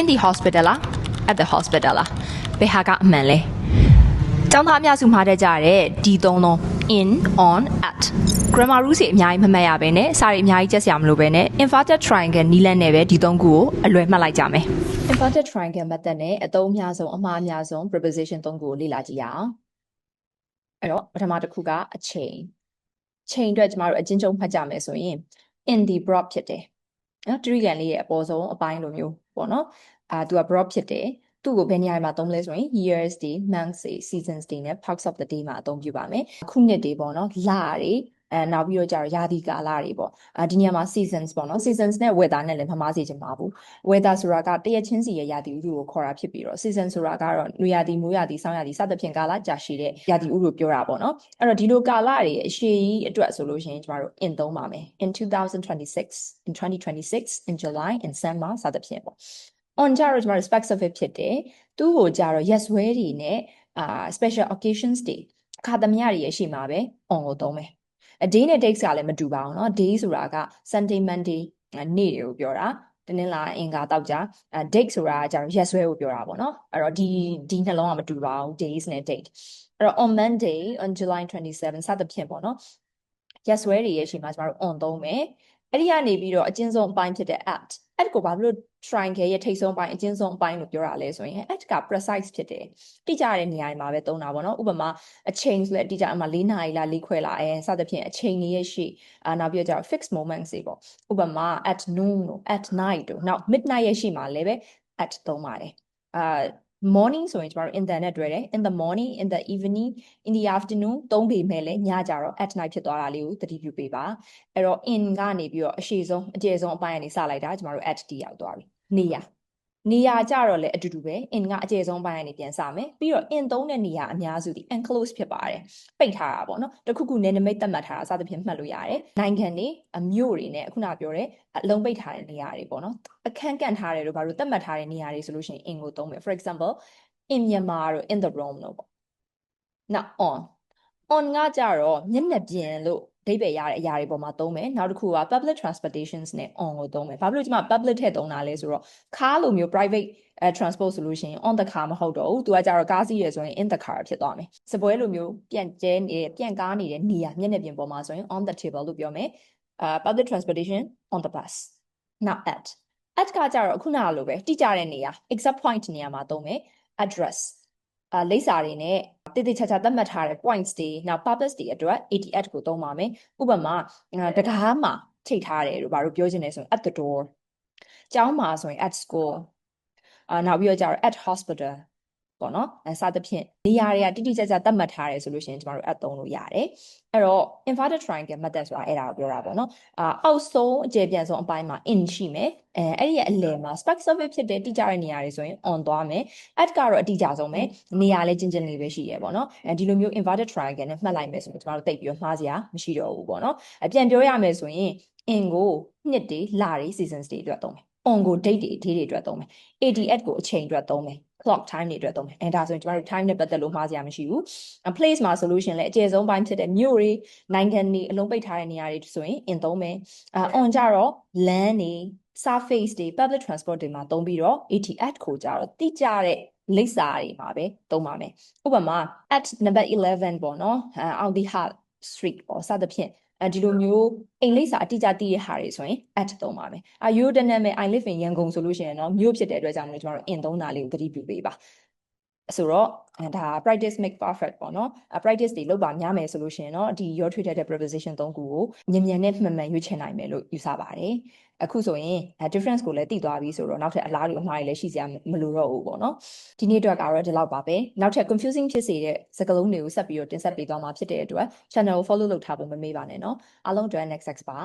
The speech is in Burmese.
in the hospital လား at the hospital လားဘယ်ဟာကအမှန်လဲကျောင်းသားအများစုမှားတတ်ကြတဲ့ဒီသုံးလုံး in on at grammar rules တွေအများကြီးမမှတ်ရဘဲနဲ့စာတွေအများကြီးကြက်စရာမလိုဘဲနဲ့ inverted triangle နီးလန်းနဲ့ပဲဒီသုံးခုကိုအလွယ်မှတ်လိုက်ကြမယ် inverted triangle method နဲ့အသုံးအများဆုံးအမှားအများဆုံး preposition သုံးခုကိုလေ့လာကြည့်ရအောင်အဲ့တော့ပထမတစ်ခုကအချိန်အတွက်ကျမတို့အချင်းချင်းမှတ်ကြမယ်ဆိုရင် in the broad ဖြစ်တယ်နော်တရိကန်လေးရဲ့အပေါ်ဆုံးအပိုင်းလိုမျိုးပေါ့နော်သူက broad ဖြစ်တယ်သူ့ကိုဘယ်နေရာမှာသုံးလဲဆိုရင် years day months day seasons day နဲ့ parts of the day မှာအသုံးပြုပါမယ်ခုနှစ်တွေပေါ့နော်လတွေနောက်ပြီးတော့ကြာရာသီကာလတွေပေါ့ဒီနေရာမှာ seasons ပေါ့နော် seasons နဲ့ weather နဲ့လည်းမမှားစေချင်ပါဘူး weather ဆိုတာကတရက်ချင်းစီရဲ့ရာသီဥတုကိုခေါ်တာဖြစ်ပြီးတော့ season ဆိုတာကတော့နွေရာသီမိုးရာသီဆောင်းရာသီစသဖြင့်ကာလကြာရှည်တဲ့ရာသီဥတုပြောတာပေါ့နော်အဲ့တော့ဒီလိုကာလတွေအရှည်ကြီးအတွက်ဆိုလို့ရှိရင်ကျမတို့ in သုံးပါမယ် in 2026 in 2026 in July in summer စသဖြင့်ပေါ့ on ကြတော့ကျမတို့ specific ဖြစ်တယ်သူ့ကိုကြတော့ yes ဝဲတွေနဲ့special occasions တွေအခါသမယတွေရဲ့ရှိမှာပဲ on ကိုသုံးမယ် a day နဲ့ dates ကလည်းမတူပါဘူးเนาะ day ဆိုတာက Sunday Monday နေ့တွေကိုပြောတာတနင်္လာအင်္ဂါတောက်ကြdate ဆိုတာကကျတော့ yes ဝဲကိုပြောတာပေါ့เนาะအဲ့တော့ဒီနှလုံးကမတူပါဘူး days နဲ့ date အဲ့တော့ on Monday on July 27 စသဖြင့်ပေါ့เนาะ yes ဝဲတွေရဲ့ရှိမှာကျမတို့ on သုံးမယ်အဲ့ဒီကနေပြီးတော့အကျဉ်းဆုံးအပိုင်းဖြစ်တဲ့ at ကိုဘာလို့ triangle ရဲ့ထိပ်ဆုံးပိုင်းအကျဉ်းဆုံးအပိုင်းလို့ပြောတာလဲဆိုရင် at က precise ဖြစ်တယ်တိကျတဲ့နေရာမှာပဲသုံးတာပေါ့နော်ဥပမာအချိန်ဆိုလဲတိကျအမှ4နာရီလား4ခွဲလားစသဖြင့်အချိန်တွေရဲ့ရှိနောက်ပြီးတော့ fixed moments တွေပေါ့ဥပမာ at noon တို့ at night တို့နောက် midnight ရဲ့ရှိမှာလည်းပဲ at သုံးပါတယ်morning ဆိုရင်ကျမတို့ in the နဲ့တွဲတယ် in the morning in the evening in the afternoon သုံးပေမဲ့လည်းညကြတော့ at night ဖြစ်သွားတာလေးကိုသတိပြုပေးပါအဲ့တော့ in ကနေပြီးတော့အရှိဆုံးအကျယ်ဆုံးအပိုင်းကနေစလိုက်တာကျမတို့ at တီရောက်သွားပြီနေရာကြတော့လည်းအတူတူပဲ in ကအကျယ်ဆုံးပိုင်းကနေပြန်စမယ်ပြီးတော့ in သုံးတဲ့နေရာအများစုဒီ enclosed ဖြစ်ပါတယ်ပိတ်ထားတာပေါ့နော်တခုခုနယ်နိမိတ်သတ်မှတ်ထားတာစသဖြင့်မှတ်လို့ရတယ်နိုင်ငံတွေအမြို့တွေနဲ့ခုနပြောတဲ့အလုံးပိတ်ထားတဲ့နေရာတွေပေါ့နော်အခန်းကန့်ထားတယ်လို့ဘာလို့သတ်မှတ်ထားတဲ့နေရာတွေဆိုလို့ရှိရင် in ကိုသုံးမယ် for example in Myanmar တို့ in the room လို့ပေါ့နောက် on ကကြတော့မျက်နှာပြင်လို့အဓိပ္ပာယ်ရတဲ့အရာတွေပေါ်မှာသုံးမယ်နောက်တစ်ခုက public transportations နဲ့ on ကိုသုံးမယ်ဘာဖြစ်လို့ဒီမှာ public ထည့်သုံးတာလဲဆိုတော့ကားလိုမျိုး private transport ဆိုလို့ရှိရင် on the car မဟုတ်တော့ဘူးသူကကြတော့ကားစီးရဆိုရင် in the car ဖြစ်သွားမယ်စပွဲလိုမျိုးပြန်ကားနေတဲ့နေရာမျက်နှာပြင်ပေါ်မှာဆိုရင် on the table လို့ပြောမယ်public transportation on the bus now at ကကြတော့ခုနလိုပဲတိကျတဲ့နေရာ exact point နေရာမှာသုံးမယ် address လိပ်စာတွေနဲ့တိတိကျကျသတ်မှတ်ထားတဲ့ points တွေနောက် purpose တွေအတွက် at ကိုသုံးပါမယ်ဥပမာတကားမှာထိတ်ထားတယ်လို့ဘာလို့ပြောချင်လဲဆိုရင် at the door ကျောင်းမှာဆိုရင် at school နောက်ပြီးတော့ကျတော့ at hospital ပေါ့နော်စသဖြင့်နေရာတွေကတိတိကျကျသတ်မှတ်ထားတယ်ဆိုလို့ရှိရင်ကျမတို့ at သုံးလို့ရတယ်အဲ့တော့ inverted triangle method ဆိုတာအဲ့ဒါကိုပြောတာပေါ့နော်အောက်ဆုံးအကျယ်ပြန့်ဆုံးအပိုင်းမှာ in ရှိမယ်အဲ့ဒီရဲ့အလယ်မှာ specific ဖြစ်တဲ့တိကျတဲ့နေရာတွေဆိုရင် on သွားမယ် at ကတော့အတိအကျဆုံးပဲနေရာလေးချင်းချင်းလေးပဲရှိရပေါ့နော်ဒီလိုမျိုး inverted triangle နဲ့မှတ်လိုက်မယ်ဆိုရင်ကျမတို့သိပြီးတော့မှားစရာမရှိတော့ဘူးပေါ့နော်ပြန်ပြောရမယ်ဆိုရင် in ကိုနှစ်တွေလတွေ seasons တွေအတွက်သုံးမယ် on ကို date တွေအတွက်သုံးမယ် at ကိုအချိန်အတွက်သုံးမယ် clock time တွေအတွက်သုံးမယ်ဒါဆိုရင်ကျမတို့ time နဲ့ပတ်သက်လို့မှားစရာမရှိဘူး place မှာဆိုလို့ရှိရင်လည်းအကျယ်ဆုံးပိုင်းဖြစ်တဲ့မြို့တွေနိုင်ငံတွေအလုံးပိတ်ထားတဲ့နေရာတွေဆိုရင် in သုံးမယ်on ကြတော့ land တွေ surface တွေ public transport တွေမှာသုံးပြီးတော့ at ကိုကြတော့တိကျတဲ့လိပ်စာတွေမှာပဲသုံးပါမယ်ဥပမာ at number 11ပေါ့နော်on the hard street ပေါ့စသဖြင့်ဒီလိုမျိုးအိမ်လိပ်စာအတိအကျသိရတဲ့ဟာတွေဆိုရင် at သုံးပါမယ်ရိုးတနက်မဲ့ I live in ရန်ကုန်ဆိုလို့ရှိရင်တော့မြို့ဖြစ်တဲ့အတွက်ကြောင့်မလို့ကျမတို့ in သုံးတာလေးကိုသတိပြုပေးပါဆိုတော့ဒါ practice make perfect ပေါ့နော်practice တွေလုပ်ပါများမယ်ဆိုလို့ရှိရင်တော့ဒီရောထွေးတဲ့ preposition 3ခုကိုမြန်နဲ့မှန်ရွေးချယ်နိုင်မယ်လို့ယူဆပါတယ်အခုဆိုရင် difference ကိုလည်းသိသွားပြီဆိုတော့နောက်ထပ်အလားတူအမှားတွေလည်းရှိစရာမလိုတော့ဘူးပေါ့နော်ဒီနေ့အတွက်ကတော့ဒီလောက်ပါပဲနောက်ထပ် confusing ဖြစ်စေတဲ့စကားလုံးတွေကိုဆက်ပြီးတော့တင်ဆက်ပေးသွားမှာဖြစ်တဲ့အတွက် channel ကို follow လုပ်ထားဖို့မမေ့ပါနဲ့နော်အားလုံးအတွက် next ပါ